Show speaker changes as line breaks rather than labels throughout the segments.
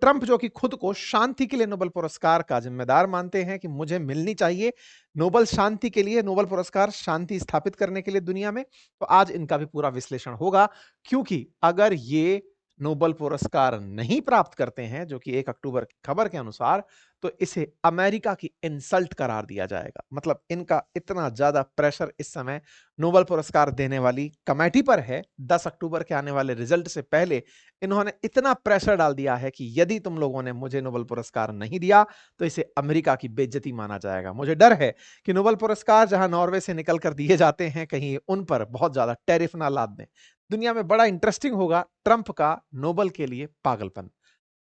Trump जो कि खुद को शांति के लिए नोबेल पुरस्कार का जिम्मेदार मानते हैं कि मुझे मिलनी चाहिए नोबेल शांति के लिए, नोबेल पुरस्कार शांति स्थापित करने के लिए दुनिया में, तो आज इनका भी पूरा विश्लेषण होगा। क्योंकि अगर ये नोबेल पुरस्कार नहीं प्राप्त करते हैं, जो कि 1 अक्टूबर की खबर के अनुसार, तो इसे अमेरिका की इंसल्ट करार दिया जाएगा। मतलब इनका इतना ज्यादा प्रेशर इस समय नोबेल पुरस्कार देने वाली कमेटी पर है। 10 अक्टूबर के आने वाले रिजल्ट से पहले इन्होंने इतना प्रेशर डाल दिया है कि यदि तुम लोगों ने मुझे नोबेल पुरस्कार नहीं दिया तो इसे अमेरिका की बेइज्जती माना जाएगा। मुझे डर है कि नोबेल पुरस्कार जहां नॉर्वे से निकल कर दिए जाते हैं, कहीं उन पर बहुत ज्यादा टैरिफ ना लाद दें। दुनिया में बड़ा इंटरेस्टिंग होगा ट्रंप का नोबेल के लिए पागलपन।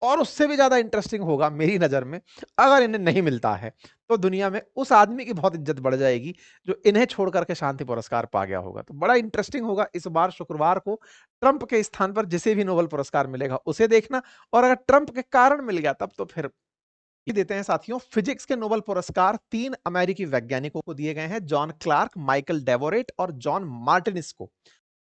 और उससे भी ज्यादा इंटरेस्टिंग होगा मेरी नजर में, अगर इन्हें नहीं मिलता है तो दुनिया में उस आदमी की बहुत इज्जत बढ़ जाएगी जो इन्हें छोड़ करके शांति पुरस्कार पा गया होगा। तो बड़ा इंटरेस्टिंग होगा इस बार शुक्रवार को ट्रंप के स्थान पर जिसे भी नोबेल पुरस्कार मिलेगा उसे देखना। और अगर ट्रंप के कारण मिल गया तब तो फिर ही देते हैं साथियों। फिजिक्स के नोबेल पुरस्कार 3 अमेरिकी वैज्ञानिकों को दिए गए हैं, जॉन क्लार्क, माइकल डेवोरेट और जॉन मार्टिनिस को।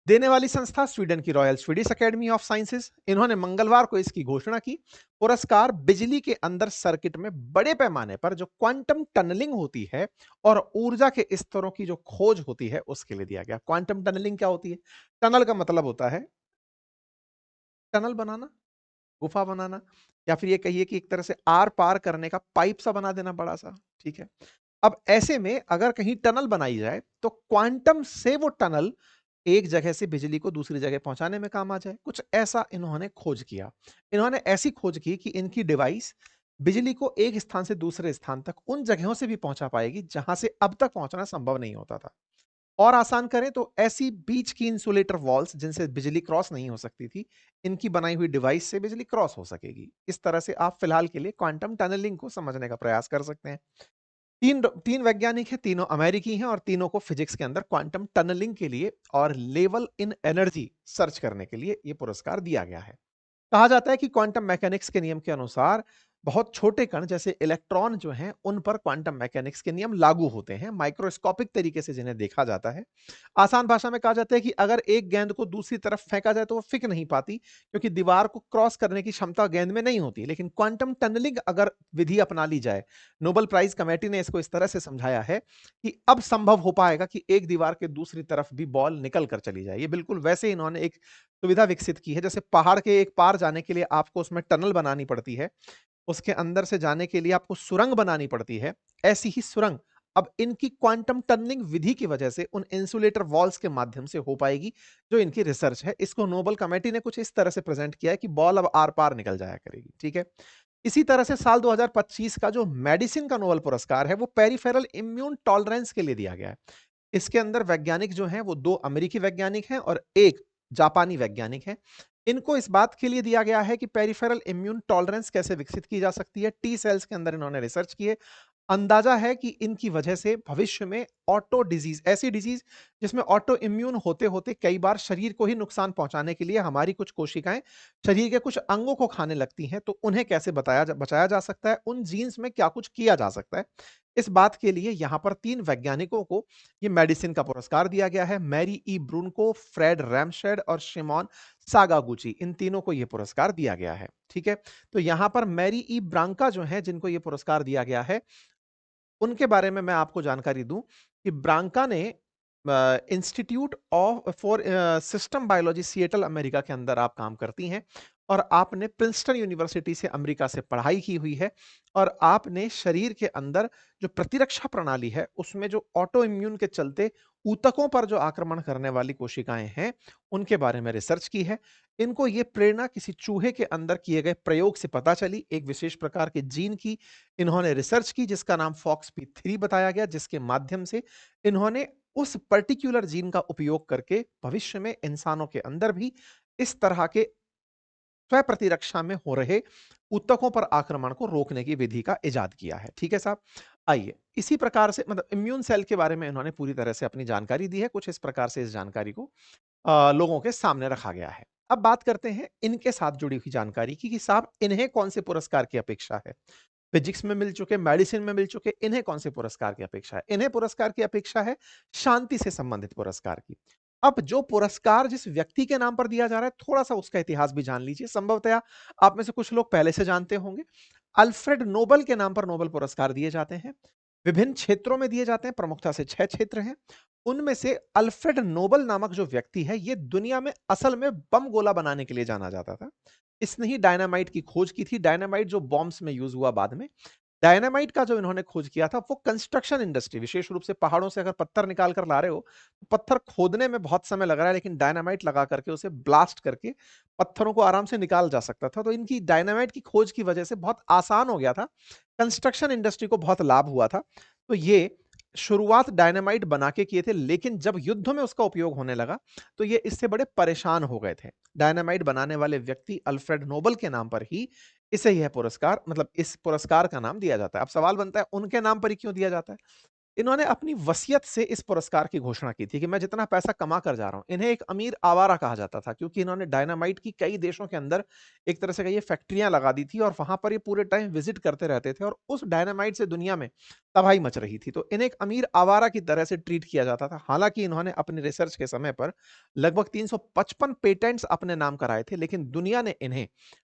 देने वाली संस्था स्वीडन की royal Swedish academy of sciences. इन्होंने मंगलवार को इसकी घोषणा की। पुरस्कार बिजली के अंदर सर्किट में बड़े पैमाने पर जो क्वांटम टनलिंग होती है और ऊर्जा के स्तरों की जो खोज होती है उसके लिए दिया गया। क्वांटम टनलिंग क्या होती है? टनल का मतलब होता है टनल बनाना, गुफा बनाना, या फिर ये कहिए कि एक तरह से आर पार करने का पाइप सा बना देना बड़ा सा। ठीक है, अब ऐसे में अगर कहीं टनल बनाई जाए तो क्वांटम से वो टनल एक जगह से बिजली को दूसरी जगह पहुंचाने में काम आ जाए। कुछ ऐसा इन्होंने खोज किया। इन्होंने ऐसी खोज की कि इनकी डिवाइस बिजली को एक स्थान से दूसरे स्थान तक उन जगहों से भी पहुंचा पाएगी जहां से अब तक पहुंचना संभव नहीं होता था। और आसान करें तो ऐसी बीच की इंसुलेटर वॉल्स जिनसे बिजली क्रॉस नहीं हो सकती थी, इनकी बनाई हुई डिवाइस से बिजली क्रॉस हो सकेगी। इस तरह से आप फिलहाल के लिए क्वांटम टनलिंग को समझने का प्रयास कर सकते हैं। तीन वैज्ञानिक हैं, तीनों अमेरिकी हैं और तीनों को फिजिक्स के अंदर क्वांटम टनलिंग के लिए और लेवल इन एनर्जी सर्च करने के लिए यह पुरस्कार दिया गया है। कहा जाता है कि क्वांटम मैकेनिक्स के नियम के अनुसार बहुत छोटे कण जैसे इलेक्ट्रॉन जो हैं उन पर क्वांटम मैकेनिक्स के नियम लागू होते हैं, माइक्रोस्कोपिक तरीके से जिन्हें देखा जाता है। आसान भाषा में कहा जाता है कि अगर एक गेंद को दूसरी तरफ फेंका जाए तो वो फिक नहीं पाती, क्योंकि दीवार को क्रॉस करने की क्षमता गेंद में नहीं होती। लेकिन क्वांटम टनलिंग अगर विधि अपना ली जाए, नोबेल प्राइज कमेटी ने इसको इस तरह से समझाया है कि अब संभव हो पाएगा कि एक दीवार के दूसरी तरफ भी बॉल निकल कर चली जाए। ये बिल्कुल वैसे इन्होंने एक सुविधा विकसित की है, जैसे पहाड़ के एक पार जाने के लिए आपको उसमें टनल बनानी पड़ती है, उसके अंदर से जाने के लिए आपको सुरंग बनानी पड़ती है। ऐसी ही सुरंग अब इनकी क्वांटम टनलिंग विधि की वजह से उन इंसुलेटर वॉल्स के माध्यम से हो पाएगी, जो इनकी रिसर्च है। इसको नोबेल कमेटी ने कुछ इस तरह से प्रेजेंट किया है कि बॉल अब आर पार निकल जाया करेगी। ठीक है, इसी तरह से साल 2025 का जो मेडिसिन का नोबेल पुरस्कार है वो पेरिफेरल इम्यून टॉलरेंस के लिए दिया गया है। इसके अंदर वैज्ञानिक जो हैं वो 2 अमेरिकी वैज्ञानिक हैं और 1 जापानी वैज्ञानिक हैं। इनको इस बात के लिए दिया गया है कि पेरिफेरल इम्यून टॉलरेंस कैसे विकसित की जा सकती है। टी सेल्स के अंदर इन्होंने रिसर्च की है। अंदाजा है कि इनकी वजह से भविष्य में ऑटो डिजीज, ऐसी डिजीज जिसमें ऑटो इम्यून होते होते कई बार शरीर को ही नुकसान पहुंचाने के लिए हमारी कुछ कोशिकाएं शरीर के कुछ अंगों को खाने लगती हैं, तो उन्हें कैसे बचाया जा सकता है, उन जीन्स में क्या कुछ किया जा सकता है। इस बात के लिए यहां पर 3 वैज्ञानिकों को ये मेडिसिन का पुरस्कार दिया गया है। मैरी ई ब्रूनको, फ्रेड रैमशेड और शिमोन सागागुची, इन तीनों को यह पुरस्कार दिया गया है। ठीक है, तो यहां पर मैरी ई ब्रांका जो है जिनको यह पुरस्कार दिया गया है, उनके बारे में मैं आपको जानकारी दूं कि ब्रांका ने institute of for system biology Seattle America के अंदर आप काम करती हैं और आपने प्रिंसटन यूनिवर्सिटी से अमेरिका से पढ़ाई की हुई है और आपने शरीर के अंदर जो प्रतिरक्षा प्रणाली है उसमें जो ऑटो इम्यून के चलते ऊतकों पर जो आक्रमण करने वाली कोशिकाएं हैं उनके बारे में रिसर्च की है। इनको ये प्रेरणा किसी चूहे के अंदर किए गए प्रयोग से पता चली। एक विशेष प्रकार के जीन की इन्होंने रिसर्च की जिसका नाम FOXP3 बताया गया, जिसके माध्यम से इन्होंने उस पर्टिकुलर जीन का उपयोग करके भविष्य में इंसानों के अंदर भी इस तरह के स्वयं प्रतिरक्षा में हो रहे ऊतकों पर आक्रमण को रोकने की विधि का इजाद किया है। ठीक है साहब, आइए इसी प्रकार से मतलब इम्यून सेल के बारे में इन्होंने पूरी तरह से अपनी जानकारी दी है। कुछ इस प्रकार से इस जानकारी को लोगों के सामने रखा गया है। अब बात करते हैं इनके साथ जुड़ी हुई जानकारी की कि साहब इन्हें कौन से पुरस्कार की अपेक्षा है। फिजिक्स में मिल चुके, मेडिसिन में मिल चुके, इन्हें कौन से पुरस्कार की अपेक्षा है? इन्हें पुरस्कार की अपेक्षा है शांति से संबंधित पुरस्कार की। अब जो पुरस्कार जिस व्यक्ति के नाम पर दिया जा रहा है, थोड़ा-सा उसका इतिहास भी जान लीजिए। संभवतः आप में से कुछ लोग पहले से जानते होंगे। अल्फ्रेड नोबेल के नाम पर नोबेल पुरस्कार दिए जाते हैं। विभिन्न क्षेत्रों में दिए जाते हैं, प्रमुखता से 6 क्षेत्र हैं। उनमें से अल्फ्रेड नोबेल नामक जो व्यक्ति है, ये दुनिया में असल में बम गोला बनाने के लिए जाना जाता था। इसने ही डायनामाइट की खोज की थी, डायनामाइट जो बॉम्ब्स में यूज़ हुआ बाद में। डायनामाइट का जो इन्होंने खोज किया था वो कंस्ट्रक्शन इंडस्ट्री, विशेष रूप से पहाड़ों से अगर पत्थर निकाल कर ला रहे हो, तो पत्थर खोदने में बहुत समय लग रहा है, लेकिन डायनामाइट लगा करके उसे ब्लास्ट करके पत्थरों को आराम से निकाल जा सकता था। तो इनकी डायनामाइट की खोज की वजह से बहुत आसान हो गया था। कंस्ट्रक्शन इंडस्ट्री को बहुत लाभ हुआ था। तो ये शुरुआत डायनामाइट बना के किए थे, लेकिन जब युद्ध में उसका उपयोग होने लगा, तो ये इससे बड़े परेशान हो गए थे। डायनामाइट बनाने वाले व्यक्ति अल्फ्रेड नोबेल के नाम पर ही इसे यह पुरस्कार, मतलब इस पुरस्कार का नाम दिया जाता है। अब सवाल बनता है, उनके नाम पर ही क्यों दिया जाता है? इन्होंने अपनी वसीयत से इस पुरस्कार की घोषणा की थी कि मैं जितना पैसा कमा कर जा रहा हूं, इन्हें एक अमीर आवारा कहा जाता था, क्योंकि इन्होंने डायनामाइट की कई देशों के अंदर एक तरह से कहिए फैक्ट्रियां लगा दी थी और वहां पर ये पूरे टाइम विजिट करते रहते थे और उस डायनामाइट से दुनिया में तबाही मच रही थी। तो इन्हें एक अमीर आवारा की तरह से ट्रीट किया जाता था। हालांकि इन्होंने अपनी रिसर्च के समय पर लगभग 355 पेटेंट्स अपने नाम कराए थे, लेकिन दुनिया ने इन्हें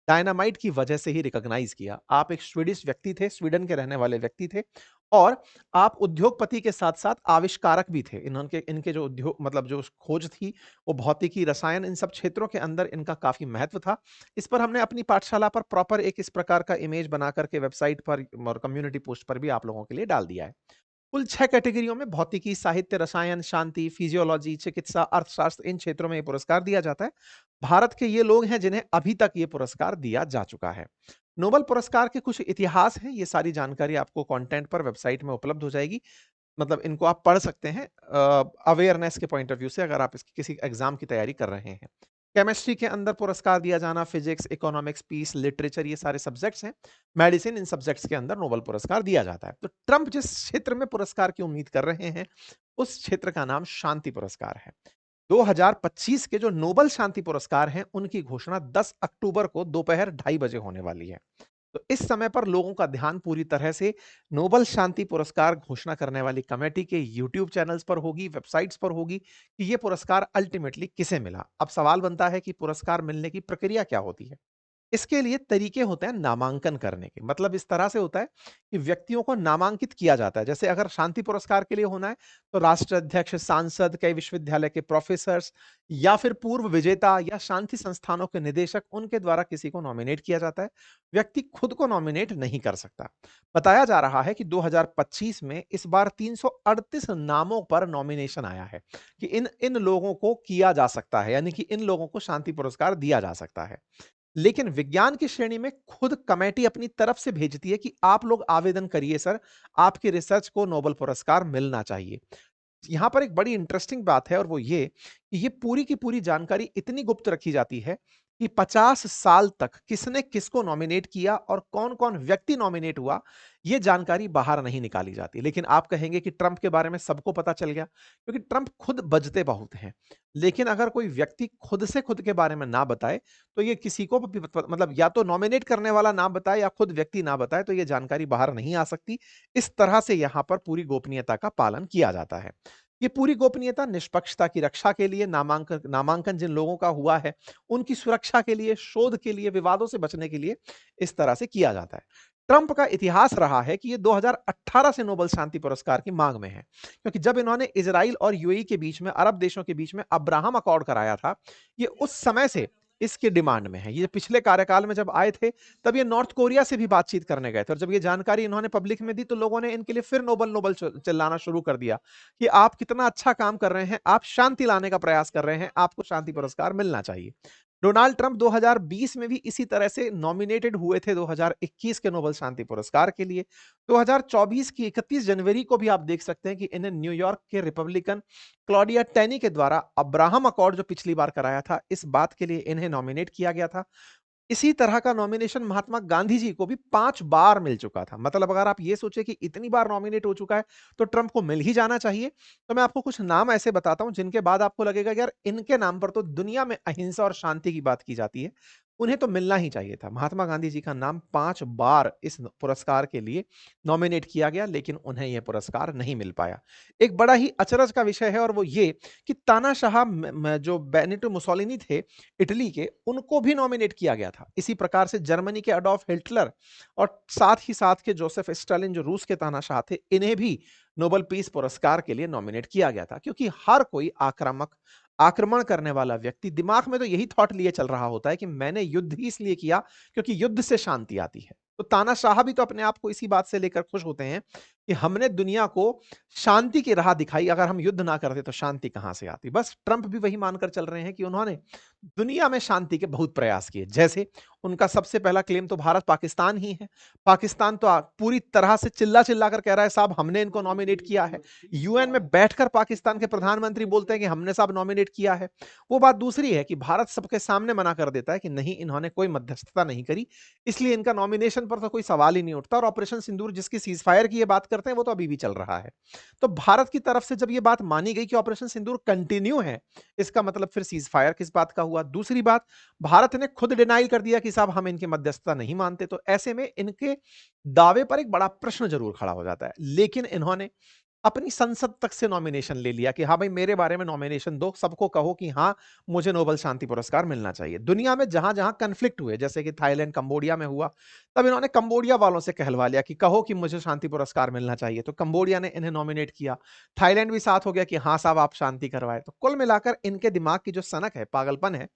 डायनामाइट की वजह से ही रिकॉग्नाइज किया। आप एक स्वीडिश व्यक्ति थे, स्वीडन के रहने वाले व्यक्ति थे, और आप उद्योगपति के साथ-साथ आविष्कारक भी थे। इन्होंने इनके जो उद्योग, मतलब जो खोज थी, वो भौतिकी, रसायन, इन सब क्षेत्रों के अंदर इनका काफ़ी महत्व था। इस पर हमने अपनी पाठशाला पर प्रॉपर एक इस प्रकार का इमेज बना कर के वेबसाइट पर और कम्युनिटी पोस्ट पर भी आप लोगों के लिए डाल दिया है। कुल 6 कैटेगरियों में भौतिकी, साहित्य, रसायन, शांति, फिजियोलॉजी, चिकित्सा, अर्थशास्त्र, इन क्षेत्रों में ये पुरस्कार दिया जाता है। भारत के ये लोग हैं जिन्हें अभी तक ये पुरस्कार दिया जा चुका है। नोबेल पुरस्कार के कुछ इतिहास हैं, ये सारी जानकारी आपको कंटेंट पर वेबसाइट में उपलब्ध हो जाएगी। मतलब इनको आप पढ़ सकते हैं अवेयरनेस के पॉइंट ऑफ व्यू से, अगर आप इसकी किसी एग्जाम की तैयारी कर रहे हैं। केमिस्ट्री के अंदर पुरस्कार दिया जाना, फिजिक्स, इकोनॉमिक्स, पीस, लिटरेचर, ये सारे सब्जेक्ट्स हैं। मेडिसिन, इन सब्जेक्ट्स के अंदर नोबेल पुरस्कार दिया जाता है। तो ट्रंप जिस क्षेत्र में पुरस्कार की उम्मीद कर रहे हैं, उस क्षेत्र का नाम शांति पुरस्कार है। 2025 के जो नोबेल शांति पुरस्कार हैं, उनकी घोषणा 10 अक्टूबर को दोपहर 2:30 बजे होने वाली है। तो इस समय पर लोगों का ध्यान पूरी तरह से नोबेल शांति पुरस्कार घोषणा करने वाली कमेटी के यूट्यूब चैनल्स पर होगी, वेबसाइट्स पर होगी कि ये पुरस्कार अल्टीमेटली किसे मिला। अब सवाल बनता है कि पुरस्कार मिलने की प्रक्रिया क्या होती है? इसके लिए तरीके होते हैं नामांकन करने के। मतलब इस तरह से होता है कि व्यक्तियों को नामांकित किया जाता है। जैसे अगर शांति पुरस्कार के लिए होना है, तो राष्ट्राध्यक्ष, सांसद, कई विश्वविद्यालय के प्रोफेसर्स या फिर पूर्व विजेता या शांति संस्थानों के निदेशक, उनके द्वारा किसी को नॉमिनेट किया जाता है। व्यक्ति खुद को नॉमिनेट नहीं कर सकता। बताया जा रहा है कि 2025 में इस बार 338 नामों पर नॉमिनेशन आया है कि इन इन लोगों को किया जा सकता है, यानी कि इन लोगों को शांति पुरस्कार दिया जा सकता है। लेकिन विज्ञान की श्रेणी में खुद कमेटी अपनी तरफ से भेजती है कि आप लोग आवेदन करिए सर, आपकी रिसर्च को नोबेल पुरस्कार मिलना चाहिए। यहाँ पर एक बड़ी इंटरेस्टिंग बात है, और वो ये कि ये पूरी की पूरी जानकारी इतनी गुप्त रखी जाती है कि 50 साल तक किसने किसको नॉमिनेट किया और कौन-कौन व्यक्ति नॉमिनेट हुआ, ये जानकारी बाहर नहीं निकाली जाती। लेकिन आप कहेंगे कि ट्रंप के बारे में सबको पता चल गया, क्योंकि ट्रंप खुद बजते बहुत हैं। लेकिन अगर कोई व्यक्ति खुद से खुद के बारे में ना बताए, तो ये किसी को भी मतलब या तो नॉमिनेट करने वाला ना बताए या खुद व्यक्ति ना बताए, तो ये जानकारी बाहर नहीं आ सकती। इस तरह से यहाँ पर पूरी गोपनीयता का पालन किया जाता है। ये पूरी गोपनीयता निष्पक्षता की रक्षा के लिए, नामांकन नामांकन जिन लोगों का हुआ है, उनकी सुरक्षा के लिए, शोध के लिए, विवादों से बचने के लिए इस तरह से किया जाता है। ट्रंप का इतिहास रहा है कि ये 2018 से नोबेल शांति पुरस्कार की मांग में है, क्योंकि जब इन्होंने इजराइल और यूएई के बीच में, अरब देशों के बीच में अब्राहम अकॉर्ड कराया था, ये उस समय से इसकी डिमांड में है। ये पिछले कार्यकाल में जब आए थे, तब ये नॉर्थ कोरिया से भी बातचीत करने गए थे, और जब ये जानकारी इन्होंने पब्लिक में दी, तो लोगों ने इनके लिए फिर नोबेल नोबेल चिल्लाना शुरू कर दिया कि आप कितना अच्छा काम कर रहे हैं, आप शांति लाने का प्रयास कर रहे हैं, आपको शांति पुरस्कार मिलना चाहिए। डोनाल्ड ट्रंप 2020 में भी इसी तरह से नॉमिनेटेड हुए थे 2021 के नोबेल शांति पुरस्कार के लिए। 2024 की 31 जनवरी को भी आप देख सकते हैं कि इन्हें न्यूयॉर्क के रिपब्लिकन क्लॉडिया टैनी के द्वारा अब्राहम अकॉर्ड जो पिछली बार कराया था, इस बात के लिए इन्हें नॉमिनेट किया गया था। इसी तरह का नॉमिनेशन महात्मा गांधी जी को भी 5 बार मिल चुका था। मतलब अगर आप ये सोचे कि इतनी बार नॉमिनेट हो चुका है, तो ट्रंप को मिल ही जाना चाहिए। तो मैं आपको कुछ नाम ऐसे बताता हूं जिनके बाद आपको लगेगा कि यार, इनके नाम पर तो दुनिया में अहिंसा और शांति की बात की जाती है। उन्हें तो मिलना ही चाहिए था। महात्मा गांधी जी का नाम 5 बार इस पुरस्कार के लिए नॉमिनेट किया गया, लेकिन उन्हें यह पुरस्कार नहीं मिल पाया। एक बड़ा ही अचरज का विषय है और वो ये कि तानाशाह जो बेनिटो मुसोलिनी थे इटली के, उनको भी नॉमिनेट किया गया था। इसी प्रकार से जर्मनी के अडॉल्फ हिटलर और साथ ही साथ के जोसेफ स्टालिन जो रूस के तानाशाह थे, इन्हें भी नोबेल पीस पुरस्कार के लिए नॉमिनेट किया गया था, क्योंकि हर कोई आक्रमण करने वाला व्यक्ति दिमाग में तो यही थॉट लिए चल रहा होता है कि मैंने युद्ध ही इसलिए किया क्योंकि युद्ध से शांति आती है। तो तानाशाह भी तो अपने आप को इसी बात से लेकर खुश होते हैं कि हमने दुनिया को शांति की राह दिखाई, अगर हम युद्ध ना करते तो शांति कहां से आती। बस ट्रंप भी वही मानकर चल रहे हैं कि उन्होंने दुनिया में शांति के बहुत प्रयास किए। जैसे उनका सबसे पहला क्लेम तो भारत पाकिस्तान ही है। पाकिस्तान तो पूरी तरह से चिल्ला चिल्ला कर कह रहा है साहब हमने इनको नॉमिनेट किया है। यूएन में बैठकर पाकिस्तान के प्रधानमंत्री बोलते हैं कि हमने साहब नॉमिनेट किया है। वो बात दूसरी है कि भारत सबके सामने मना कर देता है कि नहीं, इन्होंने कोई मध्यस्थता नहीं करी, इसलिए इनका नॉमिनेशन पर तो कोई सवाल ही नहीं उठता। और ऑपरेशन सिंदूर जिसकी सीज फायर की ये बात करते हैं वो तो अभी भी चल रहा है। तो भारत की तरफ से जब ये बात मानी गई कि ऑपरेशन सिंदूर कंटिन्यू है, इसका मतलब फिर सीज फायर किस बात का हुआ। दूसरी बात, भारत ने खुद डिनाइल कर दिया कि साहब हम इनकी मध्यस्थता नहीं मानते। तो ऐसे में इनके दावे पर एक बड़ा प्रश्न जरूर खड़ा हो जाता है। लेकिन इन्होंने अपनी संसद तक से नॉमिनेशन ले लिया कि हाँ भाई मेरे बारे में नॉमिनेशन दो, सबको कहो कि हाँ मुझे नोबेल शांति पुरस्कार मिलना चाहिए। दुनिया में जहां जहां कन्फ्लिक्ट हुए, जैसे कि थाईलैंड कंबोडिया में हुआ, तब इन्होंने कंबोडिया वालों से कहलवा लिया कि कहो कि मुझे शांति पुरस्कार मिलना चाहिए। तो कंबोडिया ने इन्हें नॉमिनेट किया, थाईलैंड भी साथ हो गया कि हाँ साहब आप शांति करवाए। तो कुल मिलाकर इनके दिमाग की जो सनक है, पागलपन है,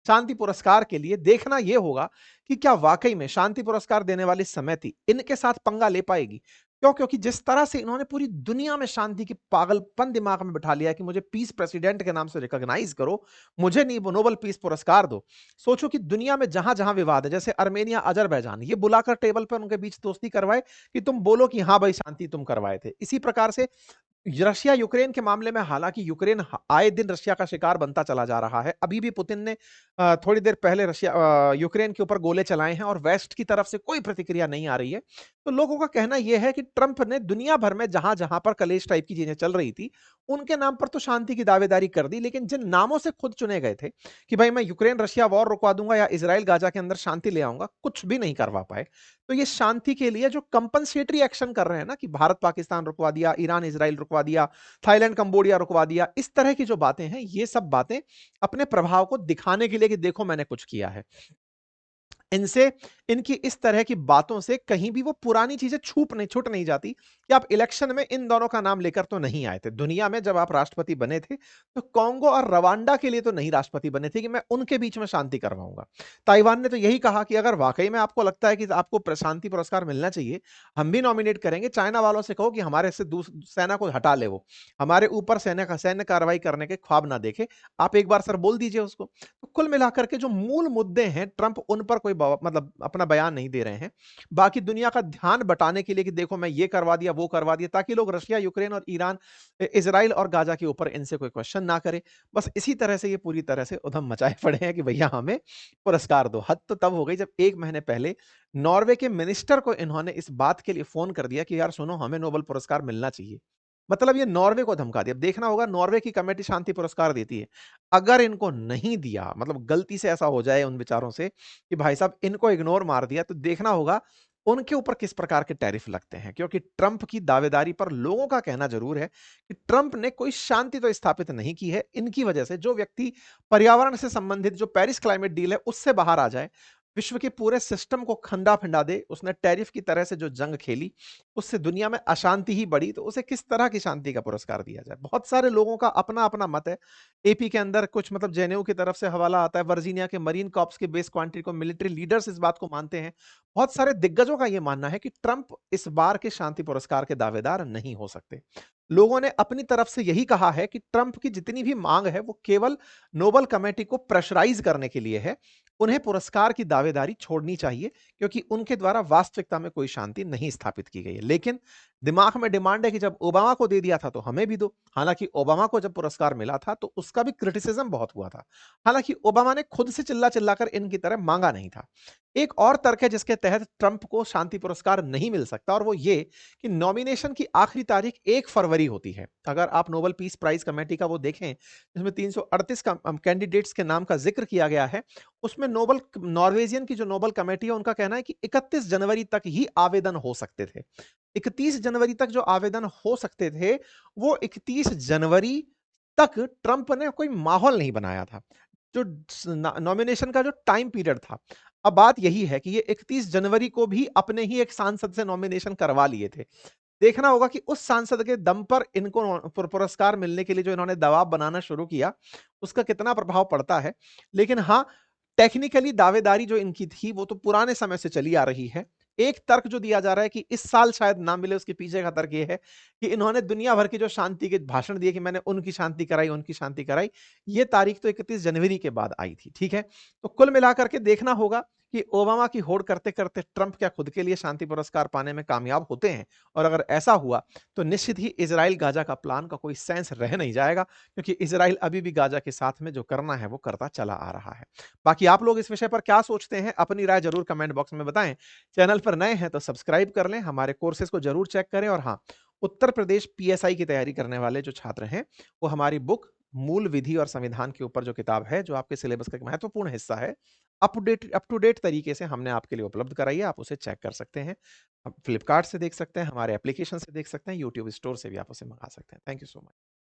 शांति पुरस्कार के लिए देखना यह होगा कि क्या वाकई में शांति पुरस्कार देने वाली समिति इनके साथ पंगा ले पाएगी। क्यों? क्योंकि जिस तरह से इन्होंने पूरी दुनिया में शांति की पागलपन दिमाग में बिठा लिया है कि मुझे पीस प्रेसिडेंट के नाम से रिकॉग्नाइज करो, मुझे नहीं नोबेल पीस पुरस्कार दो। सोचो कि दुनिया में जहां जहां विवाद है, जैसे अर्मेनिया अजरबैजान, ये बुलाकर टेबल पर उनके बीच दोस्ती करवाए कि तुम बोलो कि हाँ भाई शांति तुम करवाए थे। इसी प्रकार से रशिया यूक्रेन के मामले में, हालांकि यूक्रेन आए दिन रशिया का शिकार बनता चला जा रहा है। अभी भी पुतिन ने थोड़ी देर पहले यूक्रेन के ऊपर गोले चलाए हैं और वेस्ट की तरफ से कोई प्रतिक्रिया नहीं आ रही है। तो लोगों का कहना यह है कि ट्रंप ने दुनिया भर में जहां जहां पर कलेश टाइप की चीजें चल रही थी, उनके नाम पर तो शांति की दावेदारी कर दी, लेकिन जिन नामों से खुद चुने गए थे कि भाई मैं यूक्रेन रशिया वॉर रुकवा दूंगा या इसराइल गाजा के अंदर शांति ले आऊंगा, कुछ भी नहीं करवा पाए। तो ये शांति के लिए जो कंपनसेटरी एक्शन कर रहे हैं ना, कि भारत पाकिस्तान रुकवा दिया, ईरान इसराइल रुकवा दिया, थाईलैंड कंबोडिया रुकवा दिया, इस तरह की जो बातें हैं, ये सब बातें अपने प्रभाव को दिखाने के लिए कि देखो मैंने कुछ किया है। इनसे, इनकी इस तरह की बातों से कहीं भी वो पुरानी चीजें छूट नहीं जाती कि आप इलेक्शन में इन दोनों का नाम लेकर तो नहीं आए थे। दुनिया में जब आप राष्ट्रपति बने थे तो कांगो और रवांडा के लिए तो नहीं राष्ट्रपति बने थे कि मैं उनके बीच में शांति करवाऊंगा। ताइवान ने तो यही कहा कि अगर वाकई में आपको लगता है कि आपको शांति पुरस्कार मिलना चाहिए, हम भी नॉमिनेट करेंगे। चाइना वालों से कहो कि हमारे से सेना को हटा ले, वो हमारे ऊपर सैन्य कार्रवाई करने के ख्वाब ना देखे। आप एक बार सर बोल दीजिए उसको। तो कुल मिलाकर के जो मूल मुद्दे हैं, ट्रंप उन पर कोई मतलब अपना बयान नहीं दे रहे हैं। बाकी दुनिया का ध्यान बटाने के लिए कि देखो मैं ये करवा दिया, वो करवा दिया, ताकि लोग रशिया यूक्रेन और ईरान, इसराइल और गाजा के ऊपर इनसे कोई क्वेश्चन ना करे। बस इसी तरह से ये पूरी तरह से उधम मचाए पड़े हैं कि भैया हमें पुरस्कार दो। हद तो तब हो गई जब 1 महीने पहले नॉर्वे के मिनिस्टर को इन्होंने इस बात के लिए फोन कर दिया कि यार सुनो, हमें नोबेल पुरस्कार मिलना चाहिए। मतलब ये नॉर्वे को धमका दिया। अब देखना होगा, नॉर्वे की कमेटी शांति पुरस्कार देती है, अगर इनको नहीं दिया, मतलब गलती से ऐसा हो जाए उन विचारों से कि भाई साहब इनको इग्नोर मार दिया, तो देखना होगा उनके ऊपर किस प्रकार के टैरिफ लगते हैं। क्योंकि ट्रंप की दावेदारी पर लोगों का कहना जरूर है कि ट्रंप ने कोई शांति तो स्थापित नहीं की है। इनकी वजह से जो व्यक्ति पर्यावरण से संबंधित, जो पेरिस क्लाइमेट डील है उससे बाहर आ जाए, विश्व के पूरे सिस्टम को खंडा फिंडा दे, उसने टैरिफ की तरह से जो जंग खेली, उससे दुनिया में अशांति ही बढ़ी, तो उसे किस तरह की शांति का पुरस्कार दिया जाए। बहुत सारे लोगों का अपना अपना मत है। एपी के अंदर कुछ, मतलब जेएनयू की तरफ से हवाला आता है, वर्जीनिया के मरीन कॉर्प्स के बेस क्वांटिटी को, मिलिट्री लीडर्स इस बात को मानते हैं। बहुत सारे दिग्गजों का यह मानना है कि ट्रंप इस बार के शांति पुरस्कार के दावेदार नहीं हो सकते। लोगों ने अपनी तरफ से यही कहा है कि ट्रंप की जितनी भी मांग है वो केवल नोबेल कमेटी को प्रेशराइज करने के लिए है। उन्हें पुरस्कार की दावेदारी छोड़नी चाहिए, क्योंकि उनके द्वारा वास्तविकता में कोई शांति नहीं स्थापित की गई है। लेकिन दिमाग में डिमांड है कि जब ओबामा को दे दिया था तो हमें भी दो। हालांकि ओबामा को जब पुरस्कार मिला था तो उसका भी क्रिटिसिज्म बहुत हुआ था। हालांकि ओबामा ने खुद से चिल्ला चिल्लाकर इनकी तरह मांगा नहीं था। एक और तर्क है जिसके तहत ट्रंप को शांति पुरस्कार नहीं मिल सकता और वो ये कि नॉमिनेशन की आखिरी तारीख 1 फरवरी होती है। अगर आप नोबेल पीस प्राइज कमेटी का वो देखें, जिसमें 338 कैंडिडेट्स के नाम का जिक्र किया गया है, उसमें नोबेल नॉर्वेजियन की जो नोबेल कमेटी है उनका कहना है कि 31 जनवरी तक ही आवेदन हो सकते थे। 31 जनवरी तक जो आवेदन हो सकते थे, वो 31 जनवरी तक ट्रंप ने कोई माहौल नहीं बनाया था। जो नॉमिनेशन का जो टाइम पीरियड था, अब बात यही है कि ये 31 जनवरी को भी अपने ही एक सांसद से नॉमिनेशन करवा लिए थे। देखना होगा कि उस सांसद के दम पर इनको पुरस्कार मिलने के लिए जो इन्होंने दबाव बनाना शुरू किया, उसका कितना प्रभाव पड़ता है। लेकिन हाँ, टेक्निकली दावेदारी जो इनकी थी वो तो पुराने समय से चली आ रही है। एक तर्क जो दिया जा रहा है कि इस साल शायद ना मिले, उसके पीछे का तर्क ये है कि इन्होंने दुनिया भर की जो शांति के भाषण दिए कि मैंने उनकी शांति कराई, उनकी शांति कराई, ये तारीख तो 31 जनवरी के बाद आई थी, ठीक है? तो कुल मिलाकर के देखना होगा कि ओबामा की होड़ करते-करते ट्रंप क्या खुद के लिए शांति पुरस्कार पाने में कामयाब होते हैं? और अगर ऐसा हुआ, तो निश्चित ही इज़राइल गाज़ा का प्लान का कोई सेंस रह नहीं जाएगा, क्योंकि इज़राइल अभी भी गाज़ा के साथ में जो करना है, वो करता चला आ रहा है। बाकी आप लोग इस विषय पर क्या सोचते हैं? अपनी राय ज़रूर कमेंट बॉक्स में बताएँ। चैनल पर नए हैं तो सब्सक्राइब कर लें, हमारे कोर्सेज़ को ज़रूर चेक करें और हाँ, उत्तर प्रदेश पीएसआई की तैयारी करने वाले जो छात्र हैं, वो हमारी बुक मूल विधि और संविधान के ऊपर जो किताब है, जो आपके सिलेबस का एक महत्वपूर्ण हिस्सा है, अप टू डेट तरीके से हमने आपके लिए उपलब्ध कराई है, आप उसे चेक कर सकते हैं। आप फ्लिपकार्ट से देख सकते हैं, हमारे एप्लीकेशन से देख सकते हैं, यूट्यूब स्टोर से भी आप उसे मंगा सकते हैं। Thank you so much.